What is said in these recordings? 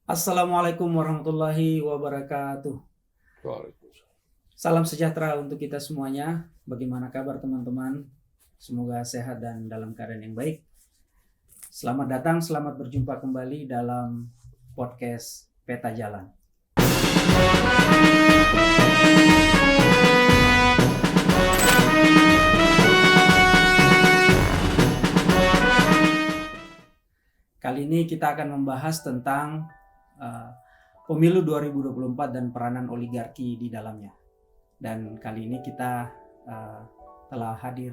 Assalamualaikum warahmatullahi wabarakatuh. Waalaikumsalam. Salam sejahtera untuk kita semuanya. Bagaimana kabar teman-teman? Semoga sehat dan dalam keadaan yang baik. Selamat datang, selamat berjumpa kembali dalam podcast Peta Jalan. Kali ini kita akan membahas tentang pemilu 2024 dan peranan oligarki di dalamnya. Dan kali ini kita telah hadir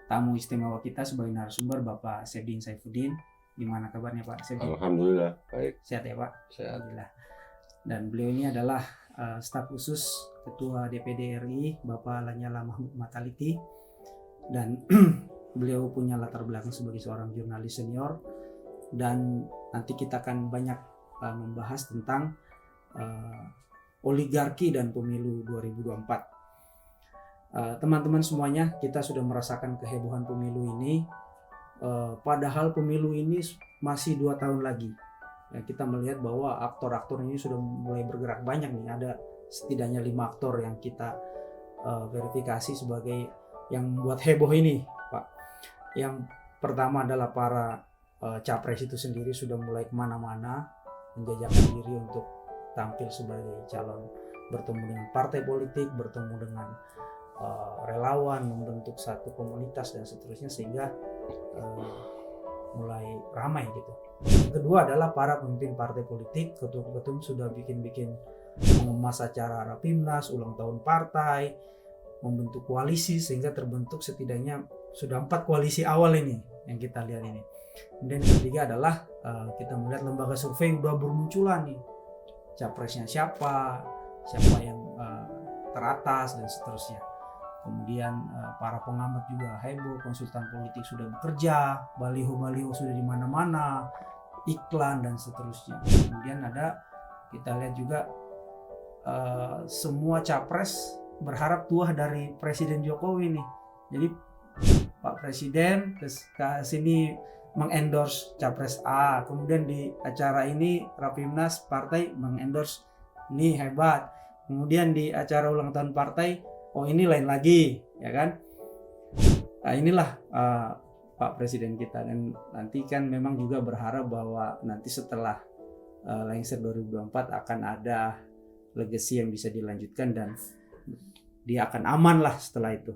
tamu istimewa kita sebagai narasumber, Bapak Sepdin Saifuddin. Gimana kabarnya Pak Sepdin? Alhamdulillah baik. Sehat ya Pak? Sehat. Alhamdulillah. Dan beliau ini adalah staf khusus Ketua DPD RI, Bapak Lanyala Mahmud Mataliti. Dan beliau punya latar belakang sebagai seorang jurnalis senior. Dan nanti kita akan banyak membahas tentang oligarki dan pemilu 2024. Teman-teman semuanya, kita sudah merasakan kehebohan pemilu ini. Padahal pemilu ini masih 2 tahun lagi. Ya, kita melihat bahwa aktor-aktor ini sudah mulai bergerak banyak nih. Ada setidaknya 5 aktor yang kita verifikasi sebagai yang membuat heboh ini, Pak. Yang pertama adalah para capres itu sendiri sudah mulai kemana-mana menjajakan diri untuk tampil sebagai calon, bertemu dengan partai politik, bertemu dengan relawan, membentuk satu komunitas dan seterusnya, sehingga mulai ramai gitu. Yang kedua adalah para pemimpin partai politik, ketum-ketum sudah bikin mengemas acara Rapimnas, ulang tahun partai, membentuk koalisi, sehingga terbentuk setidaknya sudah 4 koalisi awal ini yang kita lihat ini. Kemudian yang ketiga adalah kita melihat lembaga survei udah bermunculan nih, capresnya siapa yang teratas dan seterusnya. Kemudian para pengamat juga heboh, konsultan politik sudah bekerja, baliho-baliho sudah di mana-mana, iklan dan seterusnya. Kemudian ada, kita lihat juga semua capres berharap tuah dari Presiden Jokowi nih. Jadi Pak Presiden ke sini mengendorse capres A, kemudian di acara ini Rapimnas partai mengendorse ini hebat, kemudian di acara ulang tahun partai oh ini lain lagi, ya kan? Nah inilah Pak Presiden kita, dan nanti kan memang juga berharap bahwa nanti setelah lengser 2024 akan ada legacy yang bisa dilanjutkan dan dia akan aman lah setelah itu.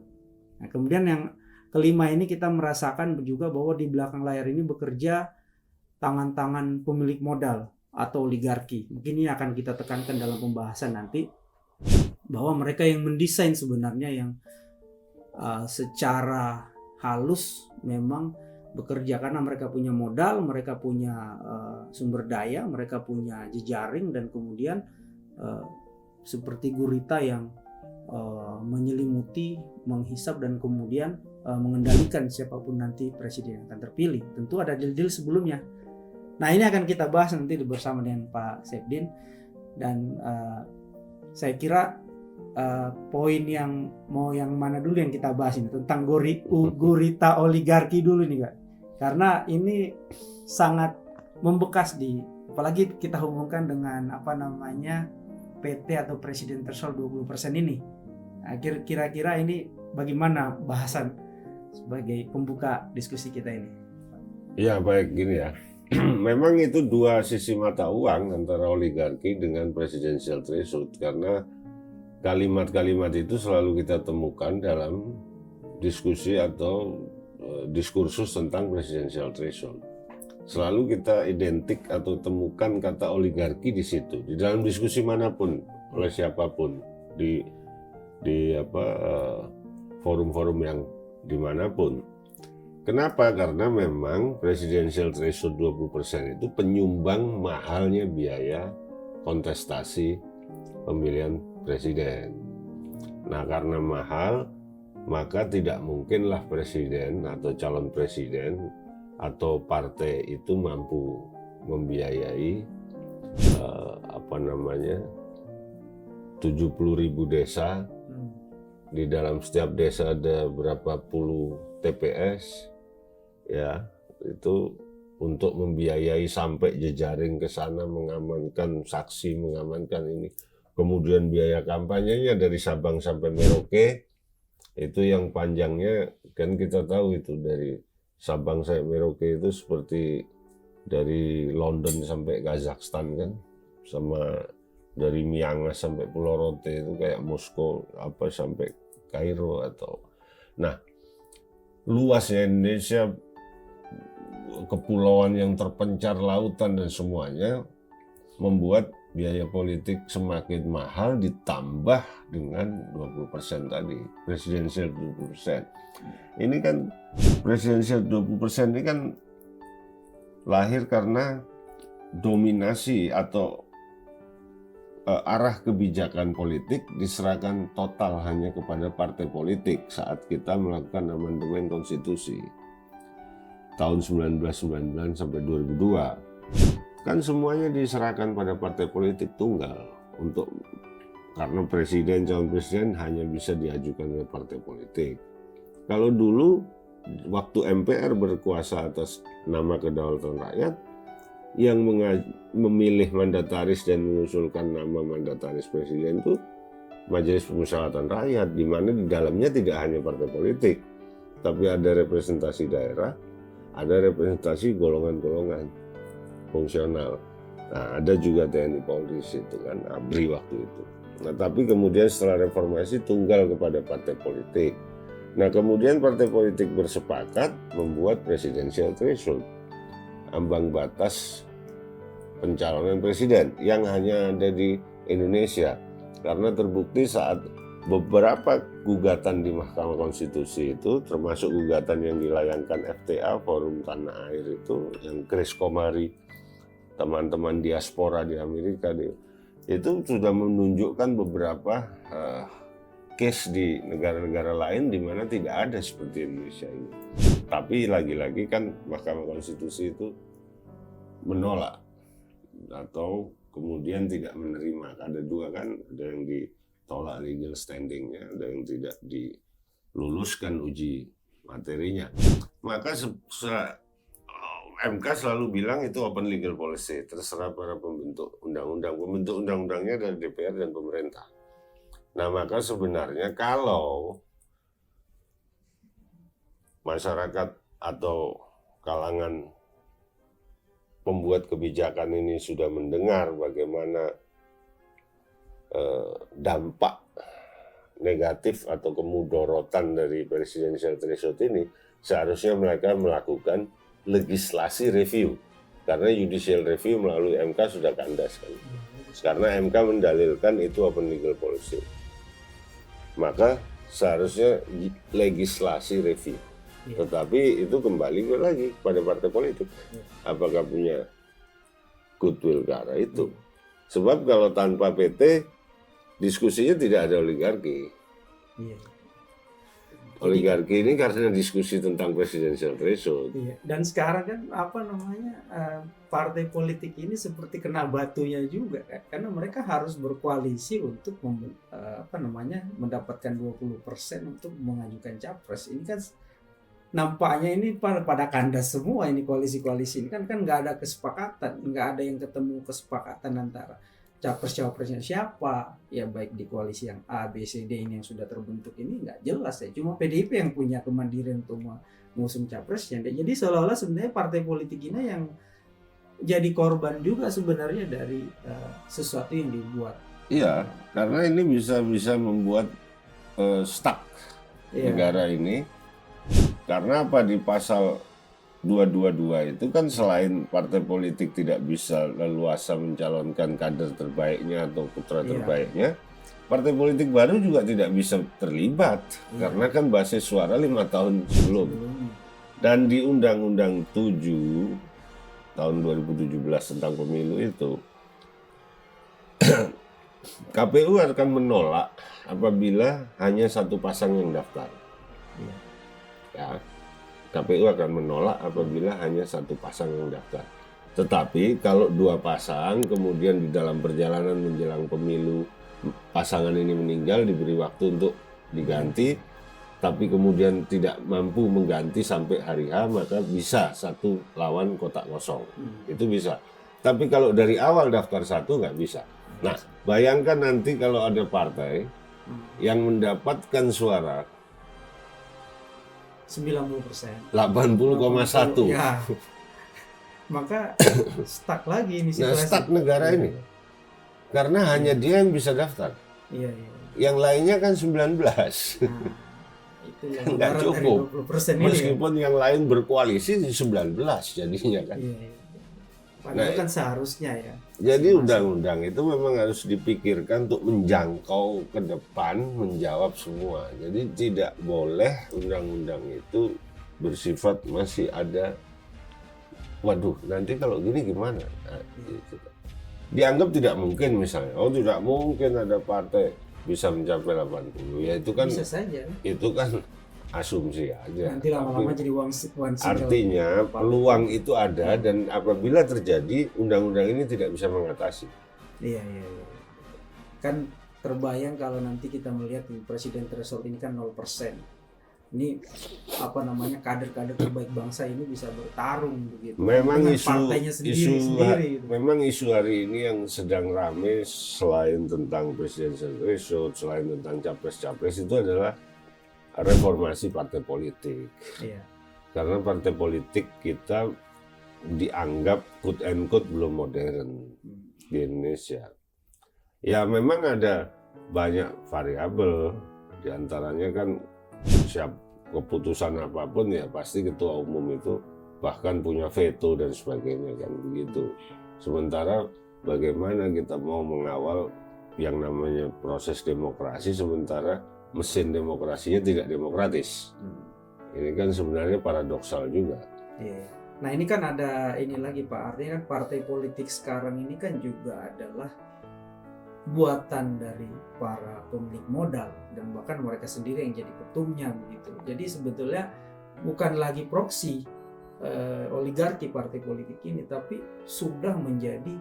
Nah, kemudian yang kelima ini kita merasakan juga bahwa di belakang layar ini bekerja tangan-tangan pemilik modal atau oligarki. Mungkin ini akan kita tekankan dalam pembahasan nanti, bahwa mereka yang mendesain sebenarnya yang secara halus memang bekerja karena mereka punya modal, mereka punya sumber daya, mereka punya jejaring, dan kemudian seperti gurita yang menyelimuti, menghisap, dan kemudian mengendalikan siapapun nanti presiden yang akan terpilih. Tentu ada deal-deal sebelumnya. Nah ini akan kita bahas nanti bersama dengan Pak Sepdin, dan saya kira poin yang mana dulu yang kita bahas ini tentang gurita oligarki dulu nih Kak, karena ini sangat membekas apalagi kita hubungkan dengan PT atau presiden threshold 20% ini. Nah, kira-kira ini bagaimana bahasan sebagai pembuka diskusi kita ini? Ya baik, gini ya. Memang itu dua sisi mata uang antara oligarki dengan presidential threshold, karena kalimat-kalimat itu selalu kita temukan dalam diskusi atau diskursus tentang presidential threshold. Selalu kita identik atau temukan kata oligarki di situ, di dalam diskusi manapun oleh siapapun di forum-forum yang dimanapun. Kenapa? Karena memang presidential threshold 20% itu penyumbang mahalnya biaya kontestasi pemilihan presiden. Nah, karena mahal, maka tidak mungkinlah presiden atau calon presiden atau partai itu mampu membiayai 70.000 desa. Di dalam setiap desa ada berapa puluh TPS, ya itu untuk membiayai sampai jejaring ke sana, mengamankan saksi, mengamankan ini. Kemudian biaya kampanyenya dari Sabang sampai Merauke, itu yang panjangnya kan kita tahu itu dari Sabang sampai Merauke itu seperti dari London sampai Kazakhstan kan, sama dari Miangas sampai Pulau Rote itu kayak Moskow apa sampai Kairo atau. Nah, luasnya Indonesia, kepulauan yang terpencar lautan dan semuanya membuat biaya politik semakin mahal, ditambah dengan 20% tadi, presidensial 20%. Ini kan presidensial 20% ini kan lahir karena dominasi atau arah kebijakan politik diserahkan total hanya kepada partai politik saat kita melakukan amandemen konstitusi tahun 1999 sampai 2002. Kan semuanya diserahkan pada partai politik tunggal karena presiden, calon presiden hanya bisa diajukan oleh partai politik. Kalau dulu waktu MPR berkuasa atas nama kedaulatan rakyat, yang memilih mandataris dan mengusulkan nama mandataris presiden itu Majelis Permusyawaratan Rakyat, di mana di dalamnya tidak hanya partai politik, tapi ada representasi daerah, ada representasi golongan-golongan fungsional. Nah, ada juga TNI Polri itu kan, ABRI waktu itu. Nah, tapi kemudian setelah reformasi tunggal kepada partai politik. Nah, kemudian partai politik bersepakat membuat presidensial threshold, ambang batas pencalonan presiden yang hanya ada di Indonesia, karena terbukti saat beberapa gugatan di Mahkamah Konstitusi itu, termasuk gugatan yang dilayangkan FTA, Forum Tanah Air itu, yang Grace Komari, teman-teman diaspora di Amerika, itu sudah menunjukkan beberapa case di negara-negara lain di mana tidak ada seperti Indonesia ini. Tapi lagi-lagi kan Mahkamah Konstitusi itu menolak atau kemudian tidak menerima. Ada dua kan, ada yang ditolak legal standingnya, ada yang tidak diluluskan uji materinya. Maka MK selalu bilang itu open legal policy, terserah para pembentuk undang-undang. Pembentuk undang-undangnya dari DPR dan pemerintah. Nah, maka sebenarnya kalau masyarakat atau kalangan pembuat kebijakan ini sudah mendengar bagaimana dampak negatif atau kemudorotan dari presidensial threshold ini, seharusnya mereka melakukan legislasi review, karena judicial review melalui MK sudah kandas kan, karena MK mendalilkan itu open legal policy. Maka seharusnya legislasi review. Tetapi itu kembali lagi pada partai politik. Apakah punya goodwill ke arah itu? Sebab kalau tanpa PT, diskusinya tidak ada oligarki. Oligarki ini karena diskusi tentang presidensial threshold. Dan sekarang kan partai politik ini seperti kena batunya juga kan, karena mereka harus berkoalisi untuk mendapatkan 20% untuk mengajukan capres. Ini kan nampaknya ini pada kandas semua ini koalisi-koalisi ini kan nggak ada kesepakatan, nggak ada yang ketemu kesepakatan antara capres-capresnya siapa, ya baik di koalisi yang A, B, C, D ini yang sudah terbentuk ini nggak jelas ya. Cuma PDIP yang punya kemandirian untuk mengusung capresnya. Jadi seolah-olah sebenarnya partai politik ini yang jadi korban juga sebenarnya dari sesuatu yang dibuat. Iya, karena ini bisa membuat stuck negara ini. Karena apa, di pasal 222 itu kan selain partai politik tidak bisa leluasa mencalonkan kader terbaiknya atau putra terbaiknya, partai politik baru juga tidak bisa terlibat karena kan basis suara 5 tahun sebelum. Dan di Undang-Undang 7 tahun 2017 tentang pemilu itu, KPU akan menolak apabila hanya satu pasang yang daftar. Ya. KPU akan menolak apabila hanya satu pasang yang daftar. Tetapi kalau dua pasang, kemudian di dalam perjalanan menjelang pemilu pasangan ini meninggal, diberi waktu untuk diganti, tapi kemudian tidak mampu mengganti sampai hari H, maka bisa 1 lawan kotak kosong. Itu bisa. Tapi kalau dari awal daftar 1 nggak bisa. Nah, bayangkan nanti kalau ada partai yang mendapatkan suara 90%. 80,1. Ya. Maka stuck lagi ini Nah, situasi. stuck negara ini. Karena hanya dia yang bisa daftar. Iya, iya. Yang lainnya kan 19. Nah, itu yang Nggak ibarat dari cukup. 20% ini. Meskipun yang lain berkoalisi 19 jadinya kan. Iya, iya. Padahal kan seharusnya ya. Jadi undang-undang itu memang harus dipikirkan untuk menjangkau ke depan, menjawab semua. Jadi tidak boleh undang-undang itu bersifat masih ada, waduh nanti kalau gini gimana? Nah, gitu. Dianggap tidak mungkin misalnya, oh tidak mungkin ada partai bisa mencapai 80. Ya itu kan, Bisa saja. itu kan asumsi aja. Nanti lama-lama Tapi jadi one single. artinya peluang itu ada, dan apabila terjadi undang-undang ini tidak bisa mengatasi. Iya, iya, iya. Kan terbayang kalau nanti kita melihat di presiden threshold ini kan 0%. Ini apa namanya, kader-kader terbaik bangsa ini bisa bertarung begitu. Memang Dengan isu partainya sendiri gitu. memang isu hari ini yang sedang rame selain tentang presidensial threshold, selain tentang capres-capres, itu adalah reformasi partai politik. Iya. Karena partai politik kita dianggap quote and quote belum modern di Indonesia. Ya memang ada banyak variabel, diantaranya kan siap keputusan apapun ya pasti ketua umum itu bahkan punya veto dan sebagainya kan begitu. Sementara bagaimana kita mau mengawal yang namanya proses demokrasi sementara mesin demokrasinya tidak demokratis. Ini kan sebenarnya paradoksal juga. Iya. Nah ini kan ada ini lagi Pak, artinya kan partai politik sekarang ini kan juga adalah buatan dari para pemilik modal dan bahkan mereka sendiri yang jadi ketumnya begitu. Jadi sebetulnya bukan lagi proksi oligarki partai politik ini, tapi sudah menjadi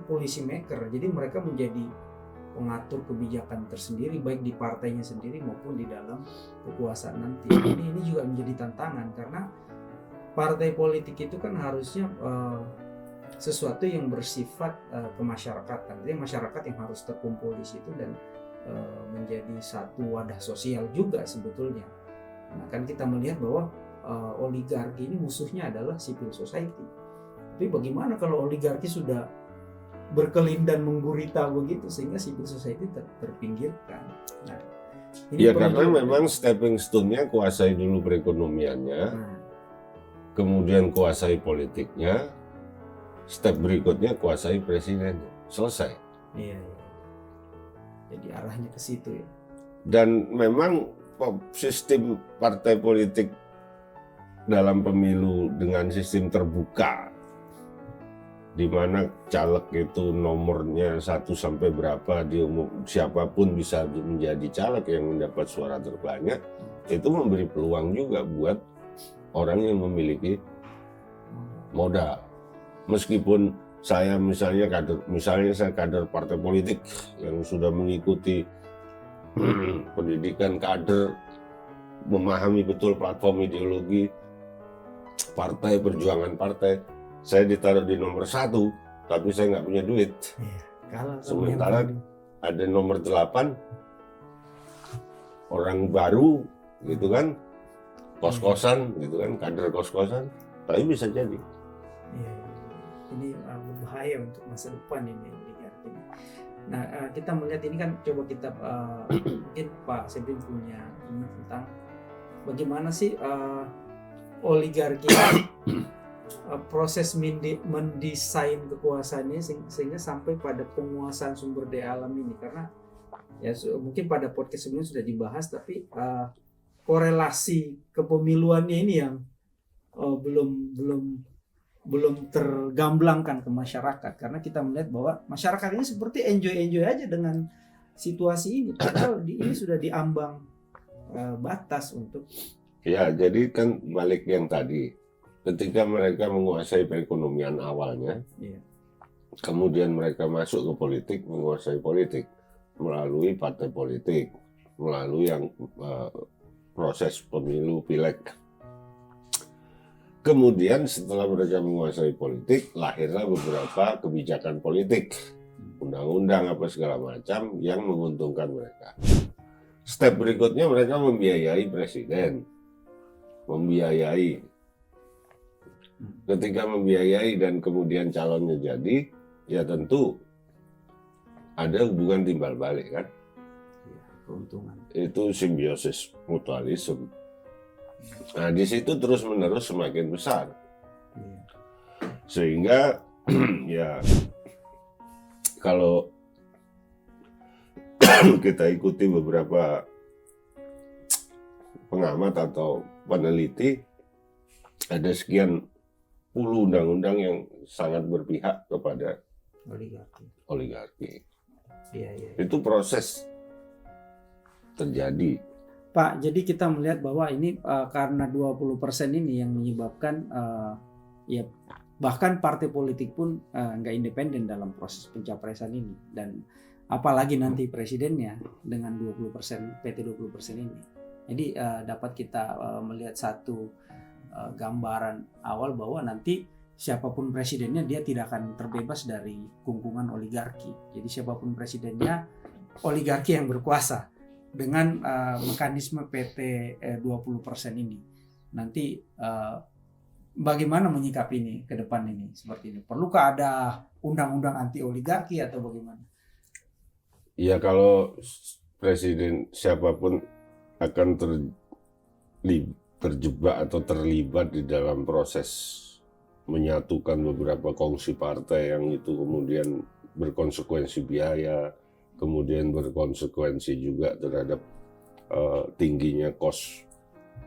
policy maker. Jadi mereka menjadi pengatur kebijakan tersendiri baik di partainya sendiri maupun di dalam kekuasaan nanti. Ini juga menjadi tantangan karena partai politik itu kan harusnya sesuatu yang bersifat kemasyarakatan. Jadi masyarakat yang harus terkumpul di situ dan menjadi satu wadah sosial juga sebetulnya. Nah kan kita melihat bahwa oligarki ini musuhnya adalah civil society. Tapi bagaimana kalau oligarki sudah berkelindan menggurita begitu sehingga civil society terpinggirkan? Nah, ini Ya karena memang stepping stone-nya kuasai dulu perekonomiannya, kemudian kuasai politiknya, step berikutnya kuasai presiden, selesai. Iya. Jadi arahnya ke situ ya. Dan memang sistem partai politik dalam pemilu dengan sistem terbuka, di mana caleg itu nomornya 1 sampai berapa diumum, siapapun bisa menjadi caleg yang mendapat suara terbanyak, itu memberi peluang juga buat orang yang memiliki modal. Meskipun saya misalnya saya kader partai politik yang sudah mengikuti pendidikan kader, memahami betul platform ideologi partai, perjuangan partai, saya ditaruh di nomor 1, tapi saya nggak punya duit. Sementara ada nomor 8, orang baru gitu kan, kos-kosan gitu kan, kader kos-kosan, tapi bisa jadi. Ini berbahaya untuk masa depan ini oligarki. Nah kita melihat ini kan, coba kita mungkin Pak Sepin punya ini tentang bagaimana sih oligarki proses mendesain kekuasaannya sehingga sampai pada penguasaan sumber daya alam ini. Karena ya mungkin pada podcast sebelumnya sudah dibahas, tapi korelasi kepemiluannya ini yang belum tergamblangkan ke masyarakat, karena kita melihat bahwa masyarakat ini seperti enjoy aja dengan situasi ini, padahal ini sudah diambang batas untuk. Ya jadi kan balik yang tadi, ketika mereka menguasai perekonomian awalnya, kemudian mereka masuk ke politik, menguasai politik melalui partai politik, melalui yang proses pemilu pileg. Kemudian setelah mereka menguasai politik, lahirlah beberapa kebijakan politik, undang-undang apa segala macam yang menguntungkan mereka. Step berikutnya mereka membiayai presiden, membiayai. Ketika membiayai dan kemudian calonnya jadi, ya tentu ada hubungan timbal balik kan. Keuntungan. Itu simbiosis mutualisme. Nah di situ terus menerus semakin besar, sehingga ya kalau kita ikuti beberapa pengamat atau peneliti, ada sekian puluh undang-undang yang sangat berpihak kepada oligarki. Itu proses terjadi. Pak, jadi kita melihat bahwa ini karena 20% ini yang menyebabkan ya bahkan partai politik pun nggak independen dalam proses pencapresan ini, dan apalagi nanti presidennya dengan 20% PT 20% ini. Jadi dapat kita melihat satu gambaran awal bahwa nanti siapapun presidennya dia tidak akan terbebas dari kungkungan oligarki. Jadi siapapun presidennya, oligarki yang berkuasa dengan mekanisme PT 20% ini. Nanti bagaimana menyikapi ini ke depan ini seperti ini? Perlukah ada undang-undang anti oligarki atau bagaimana? Ya kalau presiden siapapun akan terjebak atau terlibat di dalam proses menyatukan beberapa kongsi partai yang itu kemudian berkonsekuensi biaya, kemudian berkonsekuensi juga terhadap tingginya kos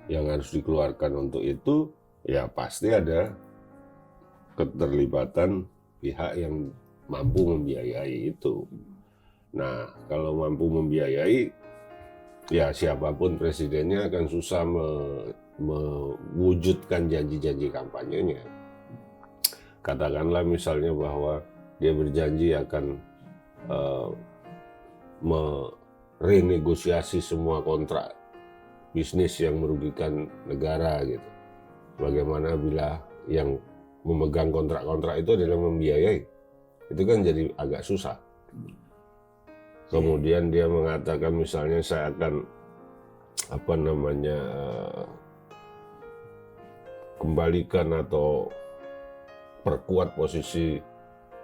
yang harus dikeluarkan untuk itu, ya pasti ada keterlibatan pihak yang mampu membiayai itu. Nah, kalau mampu membiayai, ya siapapun presidennya akan susah mewujudkan janji-janji kampanyenya. Katakanlah misalnya bahwa dia berjanji akan merenegosiasi semua kontrak bisnis yang merugikan negara gitu. Bagaimana bila yang memegang kontrak-kontrak itu adalah membiayai? Itu kan jadi agak susah. Kemudian dia mengatakan misalnya saya akan kembalikan atau perkuat posisi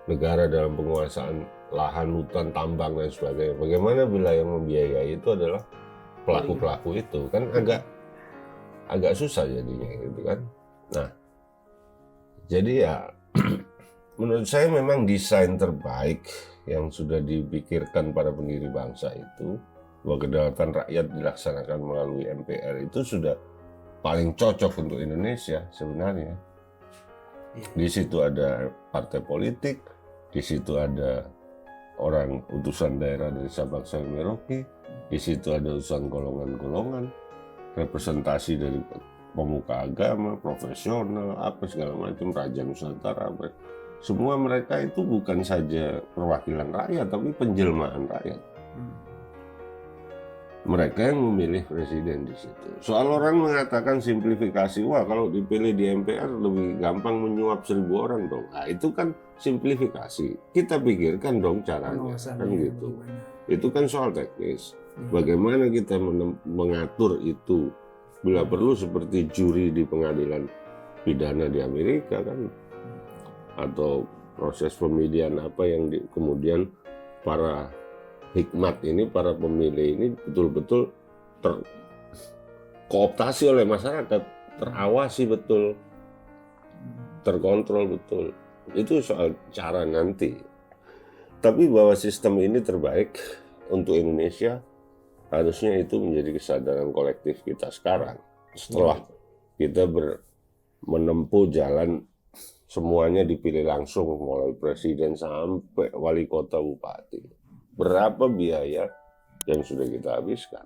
negara dalam penguasaan lahan, hutan, tambang dan sebagainya. Bagaimana bila yang membiayai itu adalah pelaku-pelaku itu? Kan agak susah jadinya gitu kan. Nah, jadi ya menurut saya memang desain terbaik yang sudah dipikirkan para pendiri bangsa itu, bahwa kedaulatan rakyat dilaksanakan melalui MPR itu sudah paling cocok untuk Indonesia sebenarnya. Di situ ada partai politik, di situ ada orang utusan daerah dari Sabang sampai Merauke, di situ ada utusan golongan-golongan, representasi dari pemuka agama, profesional, apa segala macam, Raja Nusantara. Semua mereka itu bukan saja perwakilan rakyat, tapi penjelmaan rakyat. Mereka yang memilih presiden di situ. Soal orang mengatakan simplifikasi, wah kalau dipilih di MPR lebih gampang menyuap 1000 orang dong. Nah, itu kan simplifikasi. Kita pikirkan dong caranya, kan gitu. Itu kan soal teknis. Bagaimana kita mengatur itu? Bila perlu seperti juri di pengadilan pidana di Amerika kan, atau proses pemilihan apa yang kemudian para hikmat ini, para pemilih ini betul-betul terkooptasi oleh masyarakat, terawasi betul, terkontrol betul. Itu soal cara nanti. Tapi bahwa sistem ini terbaik untuk Indonesia, harusnya itu menjadi kesadaran kolektif kita sekarang. Setelah kita menempuh jalan semuanya dipilih langsung, mulai presiden sampai wali kota, bupati. Berapa biaya yang sudah kita habiskan?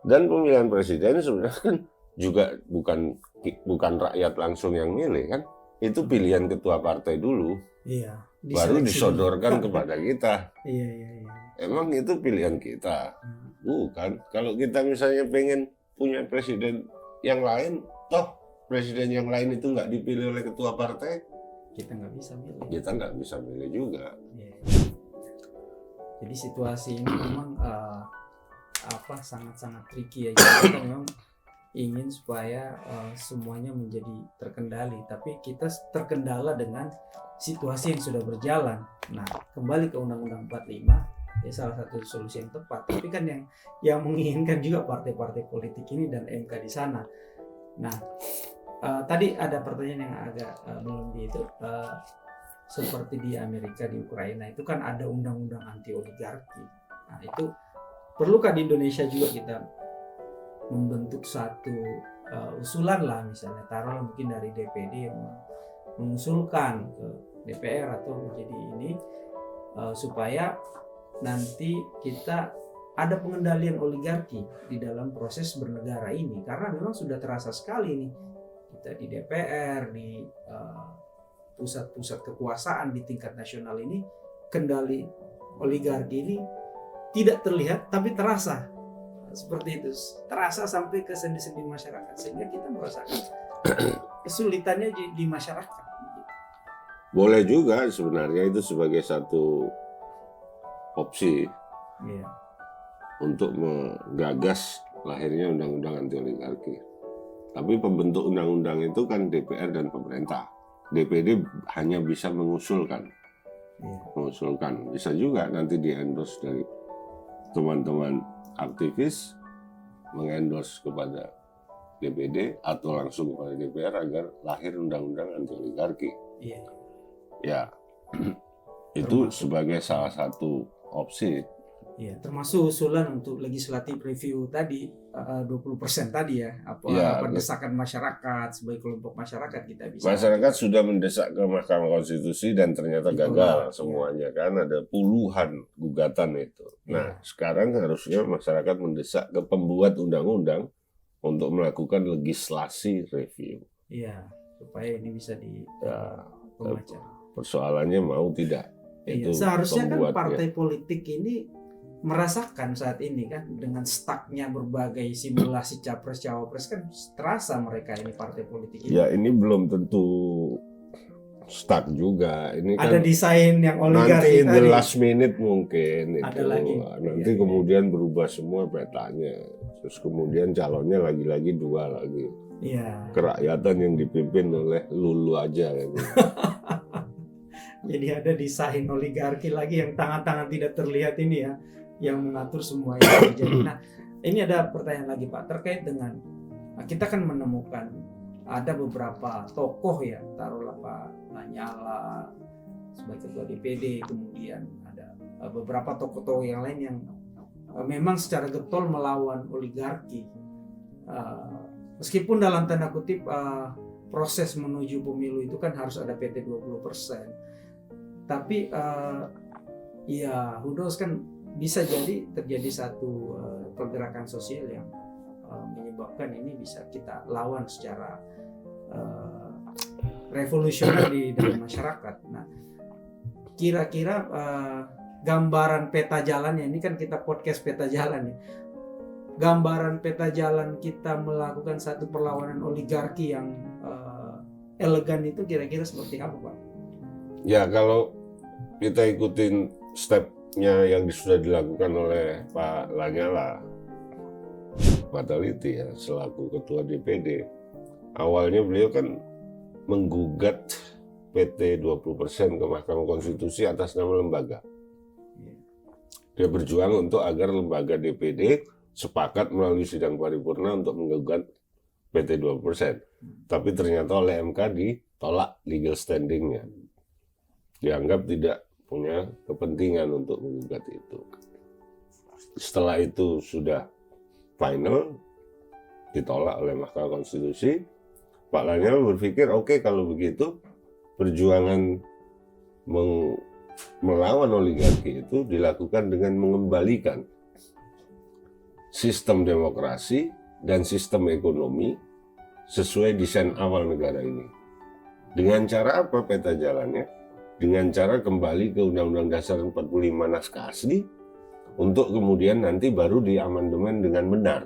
Dan pemilihan presiden sebenarnya kan juga bukan rakyat langsung yang milih kan? Itu pilihan ketua partai dulu. Iya. Baru disodorkan kepada kita. Iya. Emang itu pilihan kita. Bukan. Kalau kita misalnya pengen punya presiden yang lain, toh presiden yang lain itu nggak dipilih oleh ketua partai, kita nggak bisa milih. kita nggak bisa milih juga. Yeah. Jadi situasi ini memang sangat-sangat tricky ya. Jadi kita memang ingin supaya semuanya menjadi terkendali, tapi kita terkendala dengan situasi yang sudah berjalan. Nah, kembali ke Undang-Undang 45 ya salah satu solusi yang tepat. Tapi kan yang menginginkan juga partai-partai politik ini dan MK di sana. Nah, tadi ada pertanyaan yang agak belum itu. Seperti di Amerika, di Ukraina itu kan ada undang-undang anti oligarki. Nah, itu perlukah di Indonesia juga kita membentuk satu usulan lah, misalnya taruhlah mungkin dari DPD yang mengusulkan ke DPR atau menjadi ini supaya nanti kita ada pengendalian oligarki di dalam proses bernegara ini, karena memang sudah terasa sekali nih kita di DPR, di pusat-pusat kekuasaan di tingkat nasional ini, kendali oligarki ini tidak terlihat tapi terasa. Seperti itu, terasa sampai ke sendi-sendi masyarakat, sehingga kita merasakan kesulitannya di masyarakat. Boleh juga sebenarnya itu sebagai satu opsi untuk menggagas lahirnya undang-undang anti oligarki. Tapi pembentuk undang-undang itu kan DPR dan pemerintah. DPD hanya bisa mengusulkan. Mengusulkan. Bisa juga nanti di-endorse dari teman-teman aktivis, mengendorse kepada DPD atau langsung kepada DPR agar lahir undang-undang anti oligarki. Ya, itu sebagai salah satu opsi. Ya, termasuk usulan untuk legislative review tadi 20% tadi ya, desakan masyarakat sebagai kelompok masyarakat kita bisa. Masyarakat sudah mendesak ke Mahkamah Konstitusi dan ternyata gagal semuanya kan, ada puluhan gugatan itu. Nah, sekarang harusnya masyarakat mendesak ke pembuat undang-undang untuk melakukan legislasi review. Iya, supaya ini bisa dibaca. Persoalannya mau tidak. Itu seharusnya kan partai politik ini merasakan saat ini kan dengan stucknya berbagai simulasi capres cawapres, kan terasa mereka ini partai politik ini. Ya, ini belum tentu stuck juga. Ini ada kan desain yang oligarki nanti the last minute mungkin itu. Nanti kemudian berubah semua petanya. Terus kemudian calonnya lagi-lagi dua lagi. Kerakyatan yang dipimpin oleh Lulu aja gitu. Jadi ada desain oligarki lagi yang tangan-tangan tidak terlihat ini ya, yang mengatur semua yang terjadi. Nah, ini ada pertanyaan lagi Pak, terkait dengan kita kan menemukan ada beberapa tokoh ya, taruhlah Pak Lanyala sebagai ketua DPD, kemudian ada beberapa tokoh-tokoh yang lain yang memang secara getol melawan oligarki. Meskipun dalam tanda kutip proses menuju pemilu itu kan harus ada PT 20%. Tapi ya who knows, kan bisa jadi terjadi satu pergerakan sosial yang menyebabkan ini bisa kita lawan secara revolusioner di dalam masyarakat. Nah, kira-kira gambaran peta jalannya, ini kan kita podcast peta jalan ya. Gambaran peta jalan kita melakukan satu perlawanan oligarki yang elegan itu kira-kira seperti apa Pak? Ya, kalau kita ikutin stepnya yang sudah dilakukan oleh Pak Lanyala Mataliti ya, selaku ketua DPD, awalnya beliau kan menggugat PT 20% ke Mahkamah Konstitusi atas nama lembaga. Dia berjuang untuk agar lembaga DPD sepakat melalui sidang paripurna untuk menggugat PT 20%. Tapi ternyata oleh MK ditolak legal standingnya. Dianggap tidak punya kepentingan untuk menggugat itu. Setelah itu sudah final, ditolak oleh Mahkamah Konstitusi. Pak Lanyala berpikir, oke, kalau begitu perjuangan melawan oligarki itu dilakukan dengan mengembalikan sistem demokrasi dan sistem ekonomi sesuai desain awal negara ini. Dengan cara apa peta jalannya? Dengan cara kembali ke Undang-Undang Dasar 45 naskah asli, untuk kemudian nanti baru diamandemen dengan benar.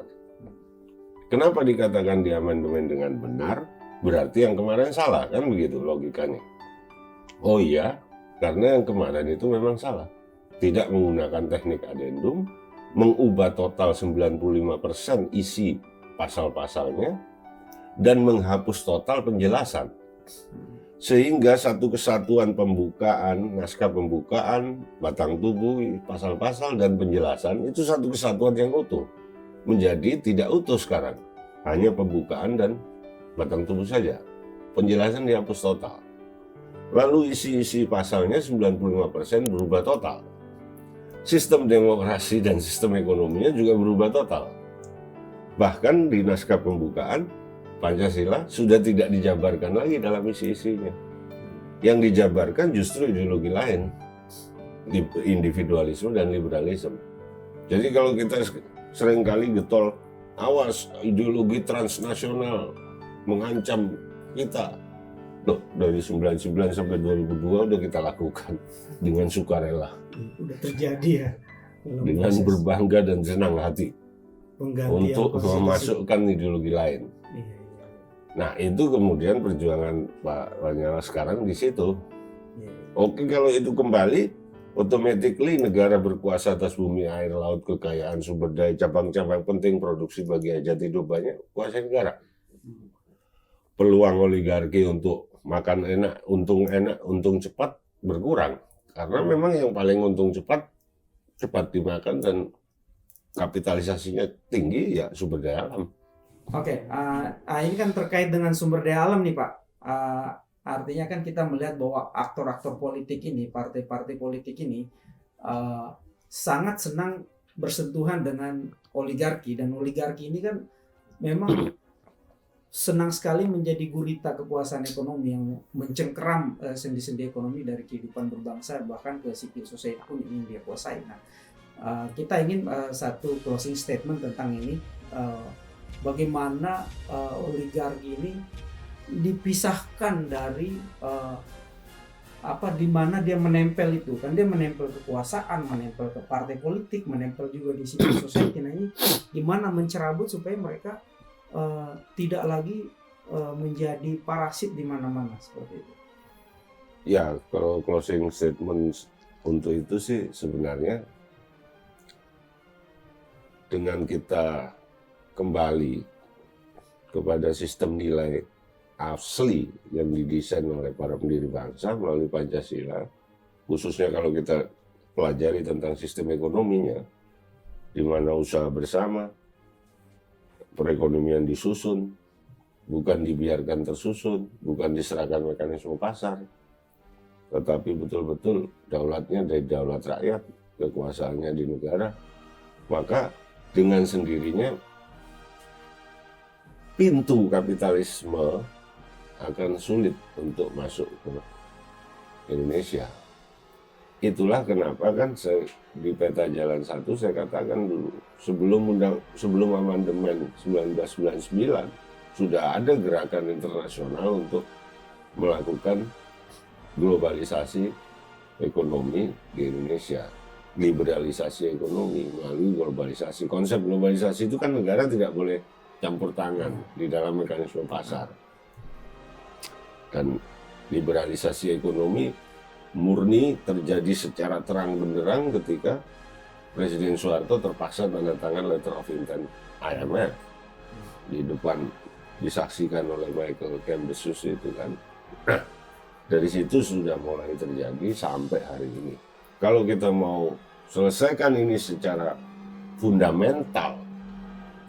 Kenapa dikatakan diamandemen dengan benar? Berarti yang kemarin salah, kan begitu logikanya. Oh iya, karena yang kemarin itu memang salah. Tidak menggunakan teknik adendum, mengubah total 95% isi pasal-pasalnya, dan menghapus total penjelasan. Sehingga satu kesatuan pembukaan, naskah pembukaan, batang tubuh, pasal-pasal, dan penjelasan itu satu kesatuan yang utuh. Menjadi tidak utuh sekarang. Hanya pembukaan dan batang tubuh saja. Penjelasan dihapus total. Lalu isi-isi pasalnya 95% berubah total. Sistem demokrasi dan sistem ekonominya juga berubah total. Bahkan di naskah pembukaan, Pancasila sudah tidak dijabarkan lagi dalam isi-isinya. Yang dijabarkan justru ideologi lain, individualisme dan liberalisme. Jadi kalau kita seringkali getol, awas ideologi transnasional mengancam kita. Loh, dari 99 sampai 2002 udah kita lakukan dengan sukarela. Udah terjadi ya. Dengan berbangga dan senang hati untuk memasukkan ideologi lain. Iya. Nah itu kemudian perjuangan Pak Lanyala sekarang di situ. Oke, kalau itu kembali, automatically negara berkuasa atas bumi, air, laut, kekayaan, sumber daya, cabang-cabang penting, produksi bagi hajat hidup banyak, kuasa negara. Peluang oligarki untuk makan enak, untung cepat berkurang. Karena memang yang paling untung cepat dimakan dan kapitalisasinya tinggi ya sumber daya alam. Oke, ini kan terkait dengan sumber daya alam nih Pak. Artinya kan kita melihat bahwa aktor-aktor politik ini, partai-partai politik ini sangat senang bersentuhan dengan oligarki. Dan oligarki ini kan memang senang sekali menjadi gurita kekuasaan ekonomi yang mencengkeram sendi-sendi ekonomi dari kehidupan berbangsa, bahkan ke civil society pun ingin dia kuasai. Nah, kita ingin satu closing statement tentang ini. Bagaimana oligarki ini dipisahkan dari di mana dia menempel itu, kan dia menempel kekuasaan, menempel ke partai politik, menempel juga di civil society. Nah, ini gimana mencerabut supaya mereka tidak lagi menjadi parasit di mana-mana seperti itu. Ya, kalau closing statement untuk itu sih sebenarnya dengan kita kembali kepada sistem nilai asli yang didesain oleh para pendiri bangsa melalui Pancasila, khususnya kalau kita pelajari tentang sistem ekonominya, di mana usaha bersama, perekonomian disusun, bukan dibiarkan tersusun, bukan diserahkan mekanisme pasar, tetapi betul-betul daulatnya dari daulat rakyat, kekuasaannya di negara, maka dengan sendirinya pintu kapitalisme akan sulit untuk masuk ke Indonesia. Itulah kenapa kan di peta jalan 1 saya katakan dulu, sebelum amandemen 1999 sudah ada gerakan internasional untuk melakukan globalisasi ekonomi di Indonesia, liberalisasi ekonomi melalui globalisasi. Konsep globalisasi itu kan negara tidak boleh campur tangan di dalam mekanisme pasar. Dan liberalisasi ekonomi murni terjadi secara terang benderang ketika Presiden Soeharto terpaksa tanda tangan letter of intent IMF di depan, disaksikan oleh Michael Kempbesus itu kan. Nah, dari situ sudah mulai terjadi sampai hari ini. Kalau kita mau selesaikan ini secara fundamental,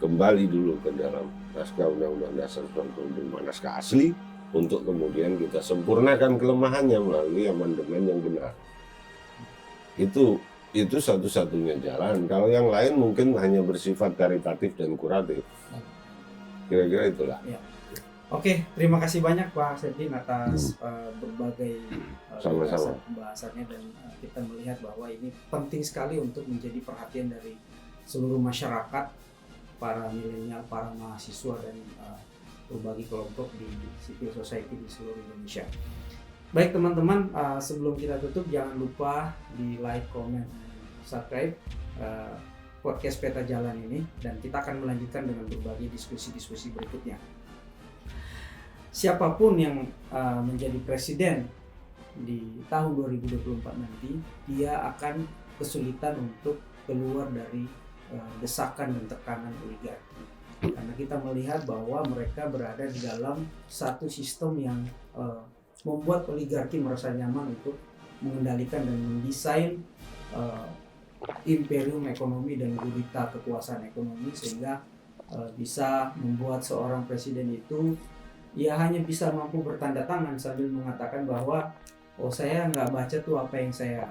kembali dulu ke dalam naskah Undang-Undang Dasar 45, naskah asli, untuk kemudian kita sempurnakan kelemahannya melalui amandemen yang benar. Itu satu-satunya jalan. Kalau yang lain mungkin hanya bersifat karitatif dan kuratif. Kira-kira itulah. Ya. Oke, terima kasih banyak Pak Sepdin atas berbagai pembahasannya, dan kita melihat bahwa ini penting sekali untuk menjadi perhatian dari seluruh masyarakat, para milenial, para mahasiswa, dan berbagai kelompok di civil society di seluruh Indonesia. Baik teman-teman, sebelum kita tutup jangan lupa di like, comment, subscribe podcast Peta Jalan ini, dan kita akan melanjutkan dengan berbagai diskusi-diskusi berikutnya. Siapapun yang menjadi presiden di tahun 2024 nanti, dia akan kesulitan untuk keluar dari desakan dan tekanan oligarki. Karena kita melihat bahwa mereka berada di dalam satu sistem yang membuat oligarki merasa nyaman untuk mengendalikan dan mendesain imperium ekonomi dan gurita kekuasaan ekonomi, sehingga bisa membuat seorang presiden itu ya hanya bisa mampu bertanda tangan sambil mengatakan bahwa saya nggak baca tuh apa yang saya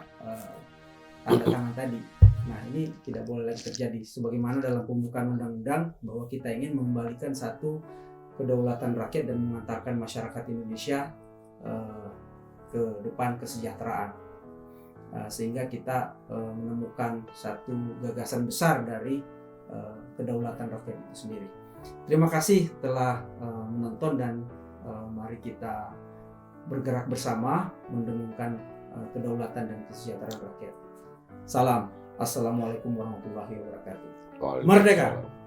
tanda tangan tadi. Nah, ini tidak boleh lagi terjadi, sebagaimana dalam pembukaan undang-undang bahwa kita ingin mengembalikan satu kedaulatan rakyat dan mengantarkan masyarakat Indonesia ke depan kesejahteraan. Sehingga kita menemukan satu gagasan besar dari kedaulatan rakyat itu sendiri. Terima kasih telah menonton, dan mari kita bergerak bersama mendengungkan kedaulatan dan kesejahteraan rakyat. Salam. Assalamualaikum warahmatullahi wabarakatuh. Merdeka!